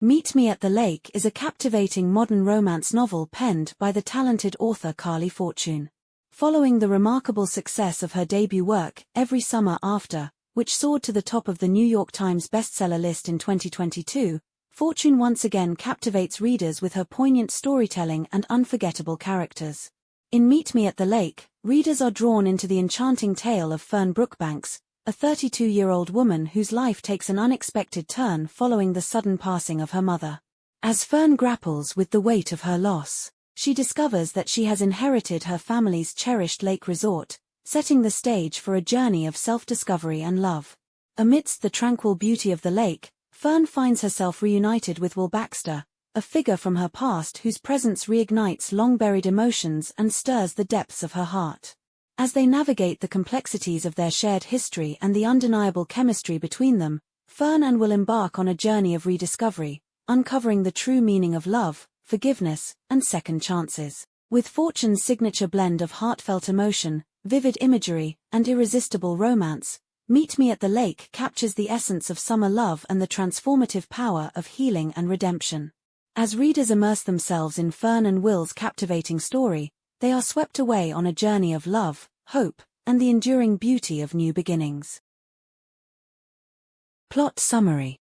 Meet Me at the Lake is a captivating modern romance novel penned by the talented author Carley Fortune. Following the remarkable success of her debut work, Every Summer After, which soared to the top of the New York Times bestseller list in 2022, Fortune once again captivates readers with her poignant storytelling and unforgettable characters. In Meet Me at the Lake, readers are drawn into the enchanting tale of Fern Brookbanks, a 32-year-old woman whose life takes an unexpected turn following the sudden passing of her mother. As Fern grapples with the weight of her loss, she discovers that she has inherited her family's cherished lake resort, setting the stage for a journey of self-discovery and love. Amidst the tranquil beauty of the lake, Fern finds herself reunited with Will Baxter, a figure from her past whose presence reignites long-buried emotions and stirs the depths of her heart. As they navigate the complexities of their shared history and the undeniable chemistry between them, Fern and Will embark on a journey of rediscovery, uncovering the true meaning of love, forgiveness, and second chances. With Fortune's signature blend of heartfelt emotion, vivid imagery, and irresistible romance, Meet Me at the Lake captures the essence of summer love and the transformative power of healing and redemption. As readers immerse themselves in Fern and Will's captivating story, they are swept away on a journey of love, hope, and the enduring beauty of new beginnings. Plot summary.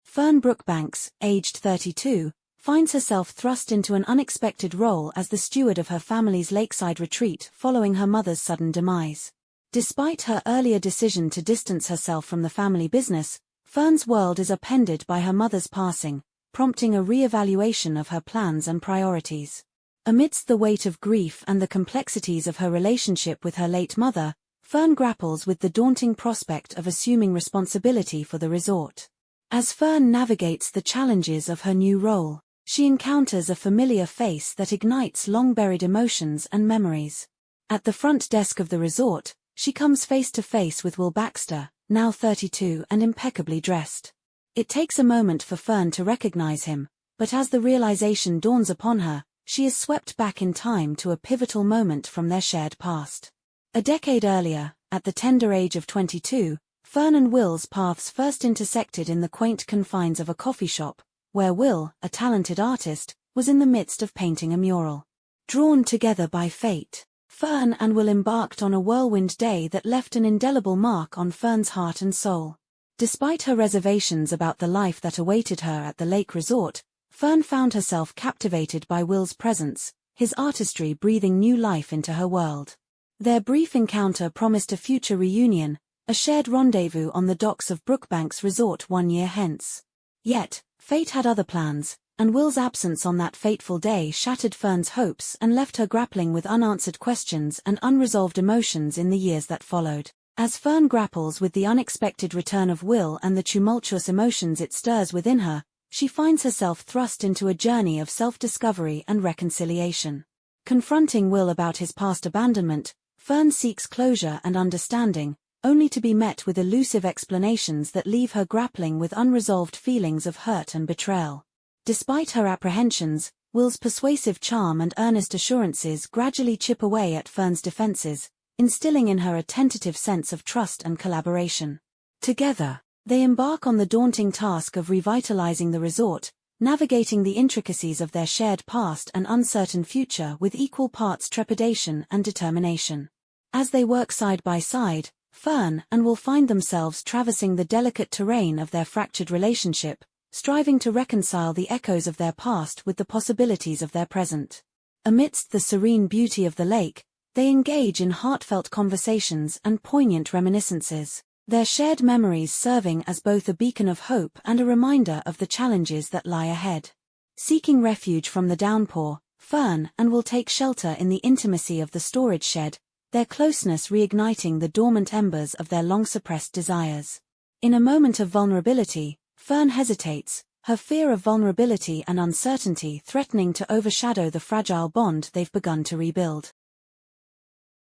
Fern Brookbanks, aged 32, finds herself thrust into an unexpected role as the steward of her family's lakeside retreat following her mother's sudden demise. Despite her earlier decision to distance herself from the family business, Fern's world is upended by her mother's passing, prompting a re-evaluation of her plans and priorities. Amidst the weight of grief and the complexities of her relationship with her late mother, Fern grapples with the daunting prospect of assuming responsibility for the resort. As Fern navigates the challenges of her new role, she encounters a familiar face that ignites long-buried emotions and memories. At the front desk of the resort, she comes face to face with Will Baxter, now 32 and impeccably dressed. It takes a moment for Fern to recognize him, but as the realization dawns upon her, she is swept back in time to a pivotal moment from their shared past. A decade earlier, at the tender age of 22, Fern and Will's paths first intersected in the quaint confines of a coffee shop, where Will, a talented artist, was in the midst of painting a mural. Drawn together by fate, Fern and Will embarked on a whirlwind day that left an indelible mark on Fern's heart and soul. Despite her reservations about the life that awaited her at the lake resort, Fern found herself captivated by Will's presence, his artistry breathing new life into her world. Their brief encounter promised a future reunion, a shared rendezvous on the docks of Brookbanks Resort 1 year hence. Yet, fate had other plans, and Will's absence on that fateful day shattered Fern's hopes and left her grappling with unanswered questions and unresolved emotions in the years that followed. As Fern grapples with the unexpected return of Will and the tumultuous emotions it stirs within her, she finds herself thrust into a journey of self-discovery and reconciliation. Confronting Will about his past abandonment, Fern seeks closure and understanding, only to be met with elusive explanations that leave her grappling with unresolved feelings of hurt and betrayal. Despite her apprehensions, Will's persuasive charm and earnest assurances gradually chip away at Fern's defenses, instilling in her a tentative sense of trust and collaboration. Together, they embark on the daunting task of revitalizing the resort, navigating the intricacies of their shared past and uncertain future with equal parts trepidation and determination. As they work side by side, Fern and Will find themselves traversing the delicate terrain of their fractured relationship, striving to reconcile the echoes of their past with the possibilities of their present. Amidst the serene beauty of the lake, they engage in heartfelt conversations and poignant reminiscences, their shared memories serving as both a beacon of hope and a reminder of the challenges that lie ahead. Seeking refuge from the downpour, Fern and Will take shelter in the intimacy of the storage shed, their closeness reigniting the dormant embers of their long-suppressed desires. In a moment of vulnerability, Fern hesitates, her fear of vulnerability and uncertainty threatening to overshadow the fragile bond they've begun to rebuild.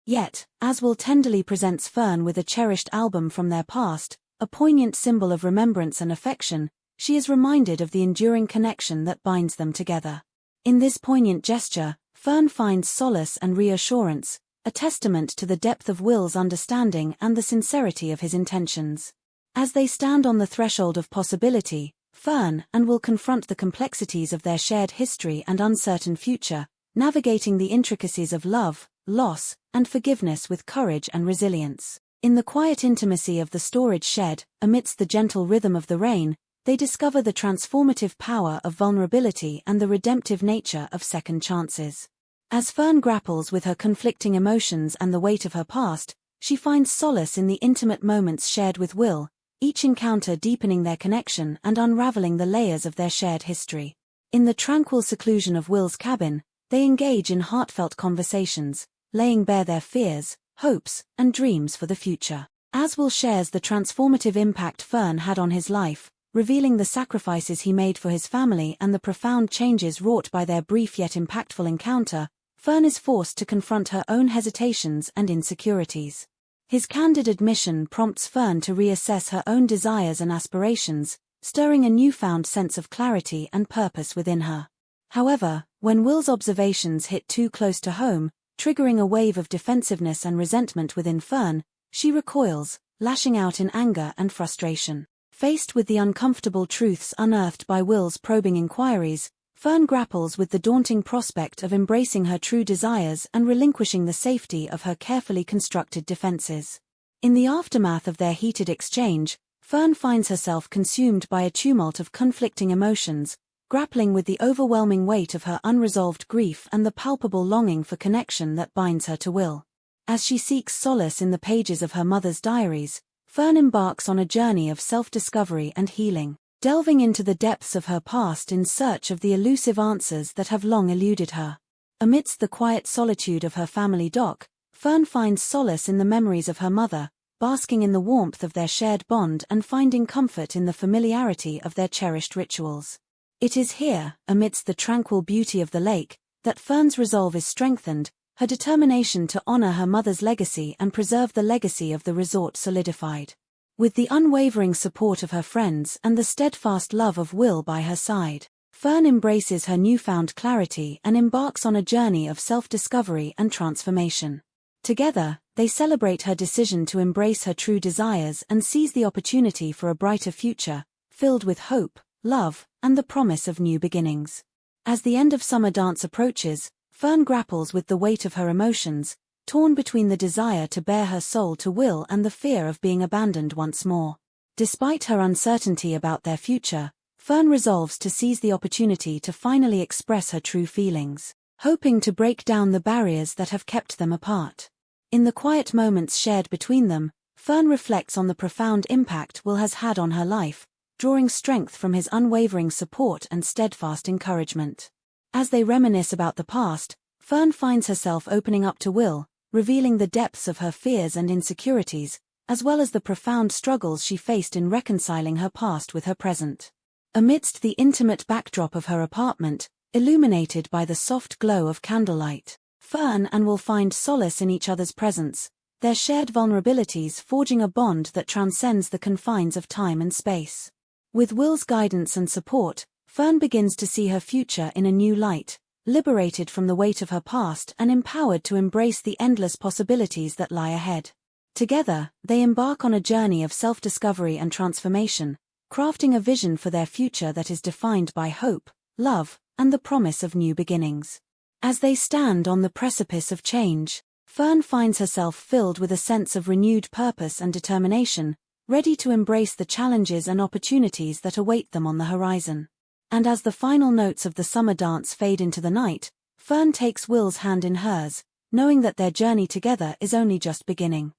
Yet, as Will tenderly presents Fern with a cherished album from their past, a poignant symbol of remembrance and affection, she is reminded of the enduring connection that binds them together. In this poignant gesture, Fern finds solace and reassurance, a testament to the depth of Will's understanding and the sincerity of his intentions. As they stand on the threshold of possibility, Fern and Will confront the complexities of their shared history and uncertain future, navigating the intricacies of love, loss, and forgiveness with courage and resilience. In the quiet intimacy of the storage shed, amidst the gentle rhythm of the rain, they discover the transformative power of vulnerability and the redemptive nature of second chances. As Fern grapples with her conflicting emotions and the weight of her past, she finds solace in the intimate moments shared with Will, each encounter deepening their connection and unraveling the layers of their shared history. In the tranquil seclusion of Will's cabin, they engage in heartfelt conversations, laying bare their fears, hopes, and dreams for the future. As Will shares the transformative impact Fern had on his life, revealing the sacrifices he made for his family and the profound changes wrought by their brief yet impactful encounter, Fern is forced to confront her own hesitations and insecurities. His candid admission prompts Fern to reassess her own desires and aspirations, stirring a newfound sense of clarity and purpose within her. However, when Will's observations hit too close to home, triggering a wave of defensiveness and resentment within Fern, she recoils, lashing out in anger and frustration. Faced with the uncomfortable truths unearthed by Will's probing inquiries, Fern grapples with the daunting prospect of embracing her true desires and relinquishing the safety of her carefully constructed defenses. In the aftermath of their heated exchange, Fern finds herself consumed by a tumult of conflicting emotions, grappling with the overwhelming weight of her unresolved grief and the palpable longing for connection that binds her to Will. As she seeks solace in the pages of her mother's diaries, Fern embarks on a journey of self-discovery and healing, delving into the depths of her past in search of the elusive answers that have long eluded her. Amidst the quiet solitude of her family dock, Fern finds solace in the memories of her mother, basking in the warmth of their shared bond and finding comfort in the familiarity of their cherished rituals. It is here, amidst the tranquil beauty of the lake, that Fern's resolve is strengthened, her determination to honor her mother's legacy and preserve the legacy of the resort solidified. With the unwavering support of her friends and the steadfast love of Will by her side, Fern embraces her newfound clarity and embarks on a journey of self-discovery and transformation. Together, they celebrate her decision to embrace her true desires and seize the opportunity for a brighter future, filled with hope, love, and the promise of new beginnings. As the end of summer dance approaches, Fern grapples with the weight of her emotions, torn between the desire to bare her soul to Will and the fear of being abandoned once more. Despite her uncertainty about their future, Fern resolves to seize the opportunity to finally express her true feelings, hoping to break down the barriers that have kept them apart. In the quiet moments shared between them, Fern reflects on the profound impact Will has had on her life, drawing strength from his unwavering support and steadfast encouragement. As they reminisce about the past, Fern finds herself opening up to Will, revealing the depths of her fears and insecurities, as well as the profound struggles she faced in reconciling her past with her present. Amidst the intimate backdrop of her apartment, illuminated by the soft glow of candlelight, Fern and Will find solace in each other's presence, their shared vulnerabilities forging a bond that transcends the confines of time and space. With Will's guidance and support, Fern begins to see her future in a new light, liberated from the weight of her past and empowered to embrace the endless possibilities that lie ahead. Together, they embark on a journey of self-discovery and transformation, crafting a vision for their future that is defined by hope, love, and the promise of new beginnings. As they stand on the precipice of change, Fern finds herself filled with a sense of renewed purpose and determination, ready to embrace the challenges and opportunities that await them on the horizon. And as the final notes of the summer dance fade into the night, Fern takes Will's hand in hers, knowing that their journey together is only just beginning.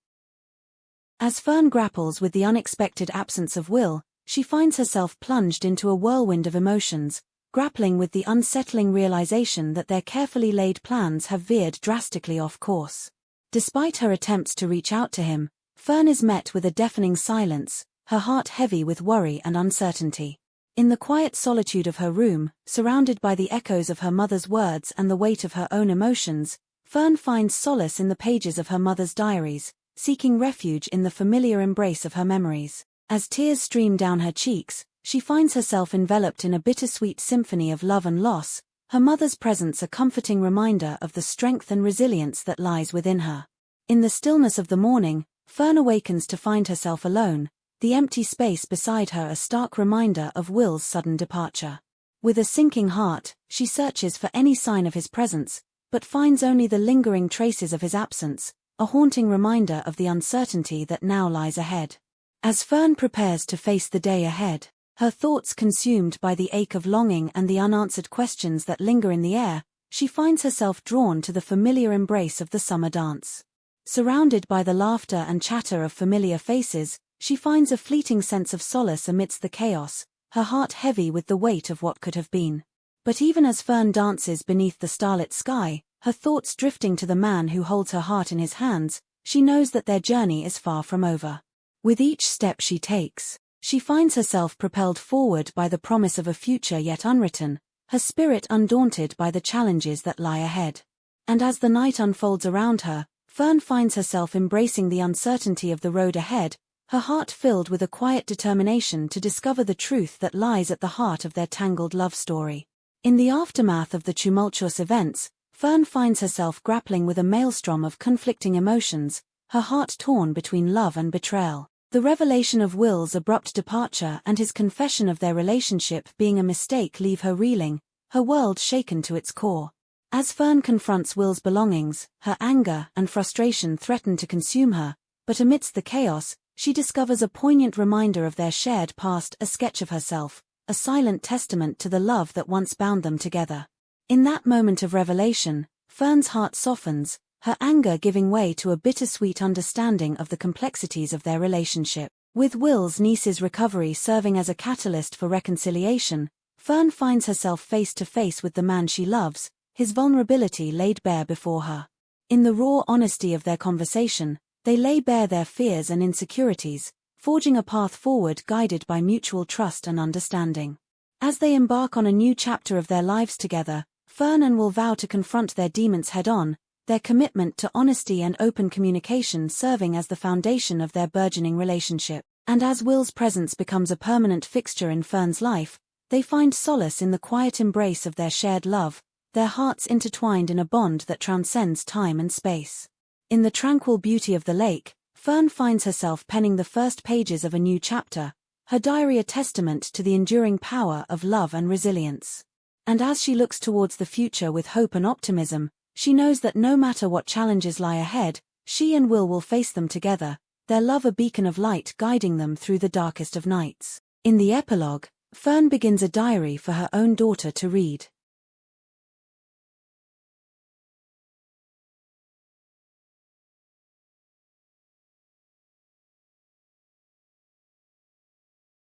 As Fern grapples with the unexpected absence of Will, she finds herself plunged into a whirlwind of emotions, grappling with the unsettling realization that their carefully laid plans have veered drastically off course. Despite her attempts to reach out to him, Fern is met with a deafening silence, her heart heavy with worry and uncertainty. In the quiet solitude of her room, surrounded by the echoes of her mother's words and the weight of her own emotions, Fern finds solace in the pages of her mother's diaries, seeking refuge in the familiar embrace of her memories. As tears stream down her cheeks, she finds herself enveloped in a bittersweet symphony of love and loss, her mother's presence a comforting reminder of the strength and resilience that lies within her. In the stillness of the morning, Fern awakens to find herself alone, the empty space beside her a stark reminder of Will's sudden departure. With a sinking heart, she searches for any sign of his presence, but finds only the lingering traces of his absence, a haunting reminder of the uncertainty that now lies ahead. As Fern prepares to face the day ahead, her thoughts consumed by the ache of longing and the unanswered questions that linger in the air, she finds herself drawn to the familiar embrace of the summer dance. Surrounded by the laughter and chatter of familiar faces, she finds a fleeting sense of solace amidst the chaos, her heart heavy with the weight of what could have been. But even as Fern dances beneath the starlit sky, her thoughts drifting to the man who holds her heart in his hands, she knows that their journey is far from over. With each step she takes, she finds herself propelled forward by the promise of a future yet unwritten, her spirit undaunted by the challenges that lie ahead. And as the night unfolds around her, Fern finds herself embracing the uncertainty of the road ahead, her heart filled with a quiet determination to discover the truth that lies at the heart of their tangled love story. In the aftermath of the tumultuous events, Fern finds herself grappling with a maelstrom of conflicting emotions, her heart torn between love and betrayal. The revelation of Will's abrupt departure and his confession of their relationship being a mistake leave her reeling, her world shaken to its core. As Fern confronts Will's belongings, her anger and frustration threaten to consume her, but amidst the chaos, she discovers a poignant reminder of their shared past, a sketch of herself, a silent testament to the love that once bound them together. In that moment of revelation, Fern's heart softens, her anger giving way to a bittersweet understanding of the complexities of their relationship. With Will's niece's recovery serving as a catalyst for reconciliation, Fern finds herself face to face with the man she loves, his vulnerability laid bare before her. In the raw honesty of their conversation, they lay bare their fears and insecurities, forging a path forward guided by mutual trust and understanding. As they embark on a new chapter of their lives together, Fern and Will vow to confront their demons head-on, their commitment to honesty and open communication serving as the foundation of their burgeoning relationship. And as Will's presence becomes a permanent fixture in Fern's life, they find solace in the quiet embrace of their shared love, their hearts intertwined in a bond that transcends time and space. In the tranquil beauty of the lake, Fern finds herself penning the first pages of a new chapter, her diary a testament to the enduring power of love and resilience. And as she looks towards the future with hope and optimism, she knows that no matter what challenges lie ahead, she and Will face them together, their love a beacon of light guiding them through the darkest of nights. In the epilogue, Fern begins a diary for her own daughter to read.